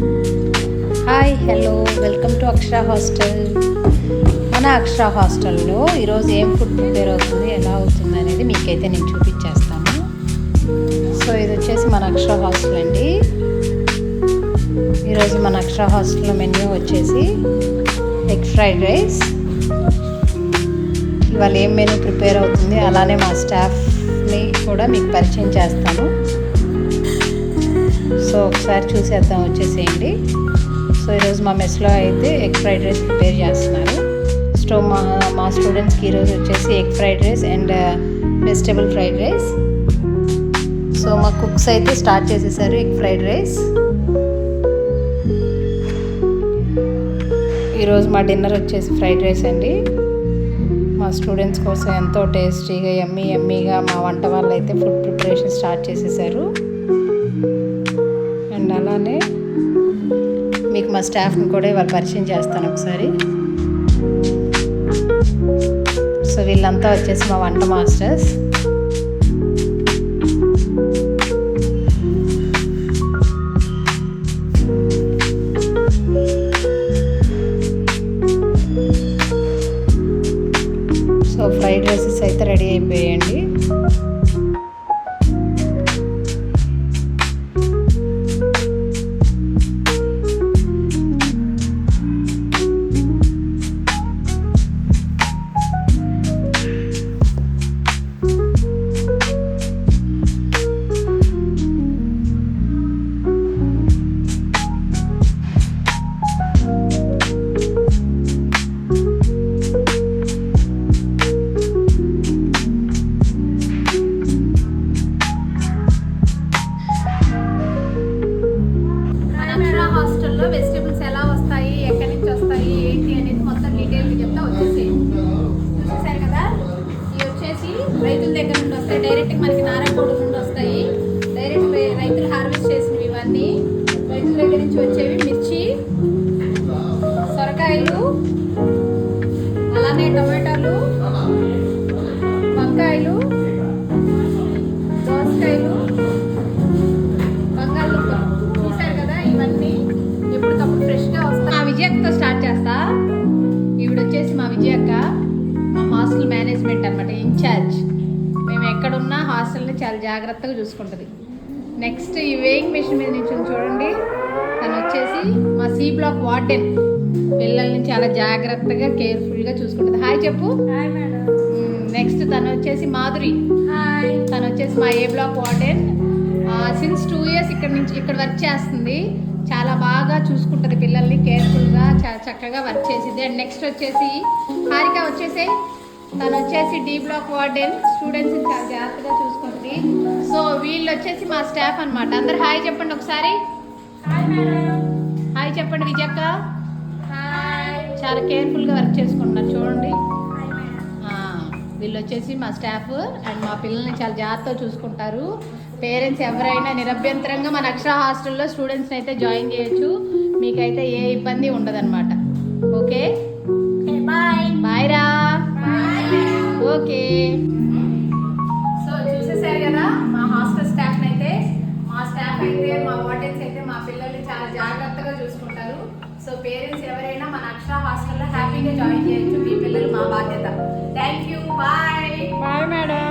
Hi hello welcome to Akshara hostel. మన అక్షర హాస్టల్లో ఈరోజు ఏం ఫుడ్ ప్రిపేర్ అవుతుంది, ఎలా అవుతుంది అనేది మీకైతే నేను చూపించేస్తాను. సో ఇది వచ్చేసి మన అక్షర హాస్టల్ అండి. ఈరోజు మన అక్షర హాస్టల్లో మెన్యూ వచ్చేసి ఎగ్ ఫ్రైడ్ రైస్. ఇవాళ ఏం మెనూ ప్రిపేర్ అవుతుంది, అలానే మా స్టాఫ్ని కూడా మీకు పరిచయం చేస్తాను. సో ఒకసారి చూసేద్దాం, వచ్చేసేయండి. సో ఈరోజు మా మెస్లో అయితే ఎగ్ ఫ్రైడ్ రైస్ ప్రిపేర్ చేస్తున్నారు. మా స్టూడెంట్స్కి ఈరోజు వచ్చేసి egg fried rice and vegetable fried rice. So మా కుక్స్ అయితే స్టార్ట్ చేసేసారు ఎగ్ ఫ్రైడ్ రైస్. ఈరోజు మా డిన్నర్ వచ్చేసి ఫ్రైడ్ రైస్ అండి. మా స్టూడెంట్స్ కోసం ఎంతో టేస్టీగా యమ్మీగా మా వంట వాళ్ళు అయితే ఫుడ్ ప్రిపరేషన్ స్టార్ట్ చేసేసారు. అండ్ అలానే మీకు మా స్టాఫ్ని కూడా ఇవాళ పరిచయం చేస్తాను ఒకసారి. సో వీళ్ళంతా వచ్చేసి మా వంట మాస్టర్స్. సో ఫ్రైడ్ రైసెస్ అయితే రెడీ అయిపోయాయండి. హాస్టల్లో వెజిటేబుల్స్ ఎలా వస్తాయి, ఎక్కడి నుంచి వస్తాయి, ఏంటి అనేది మొత్తం డీటెయిల్గా చెప్తా వచ్చేసి చూసేసారు కదా. ఇవి వచ్చేసి రైతుల దగ్గర నుండి వస్తాయి, డైరెక్ట్గా మనకి నారాయణగూడ నుండి వస్తాయి. డైరెక్ట్ రైతులు హార్వెస్ట్ చేసినవి ఇవన్నీ రైతుల దగ్గర నుంచి వచ్చేవి. మిర్చి, సొరకాయలు, అలానే టమాటాలు, వంకాయలు, దోసకాయలు, విజయక్కతో స్టార్ట్ చేస్తా. ఈవిడ వచ్చేసి మా విజయక్క, మా హాస్టల్ మేనేజ్మెంట్ అనమాట, ఇన్ఛార్జ్. మేము ఎక్కడున్నా హాస్టల్ని చాలా జాగ్రత్తగా చూసుకుంటుంది. నెక్స్ట్ ఈ వేయింగ్ మెషిన్ మీద నుంచి చూడండి, తను వచ్చేసి మా సి బ్లాక్ వార్డెన్. పిల్లల్ని చాలా జాగ్రత్తగా కేర్ఫుల్గా చూసుకుంటుంది. హాయ్ చెప్పు. నెక్స్ట్ తను వచ్చేసి మాధురి. తను వచ్చేసి మా ఏ బ్లాక్ వార్డెన్. సిన్స్ 2 years ఇక్కడ వర్క్ చేస్తుంది. చాలా బాగా చూసుకుంటుంది పిల్లల్ని, కేర్ఫుల్గా చాలా చక్కగా వర్క్ చేసింది. అండ్ నెక్స్ట్ వచ్చేసి హారిక వచ్చేసి తను వచ్చేసి డి బ్లాక్ వార్డెన్. స్టూడెంట్స్ని చాలా జాగ్రత్తగా చూసుకుంటుంది. సో వీళ్ళు వచ్చేసి మా స్టాఫ్ అనమాట. అందరు హాయ్ చెప్పండి ఒకసారి. హాయ్ చెప్పండి విజయక్క. చాలా కేర్ఫుల్గా వర్క్ చేసుకుంటున్నారు చూడండి. వీళ్ళు వచ్చేసి మా స్టాఫ్ అండ్ మా పిల్లల్ని చాలా జాగ్రత్తగా చూసుకుంటారు. పేరెంట్స్ ఎవరైనా నిరభ్యంతరంగా మన అక్షర హాస్టల్లో స్టూడెంట్స్ని అయితే జాయిన్ చేయొచ్చు. మీకైతే ఏ ఇబ్బంది ఉండదన్నమాట. ఓకే బాయ్ రా. ఓకే. సో చూసేసారు కదా మా హాస్టల్ స్టాఫ్ని అయితే. మా స్టాఫ్ అయితే, మా వార్డెన్స్ అయితే మా పిల్లల్ని చాలా జాగ్రత్తగా చూసుకుంటారు. సో పేరెంట్స్ ఎవరైనా మన అక్షర హాస్టల్లో హ్యాపీగా జాయిన్ చేయొచ్చు. మీ పిల్లలు మా బాధ్యత. Thank you. Bye. Bye madam.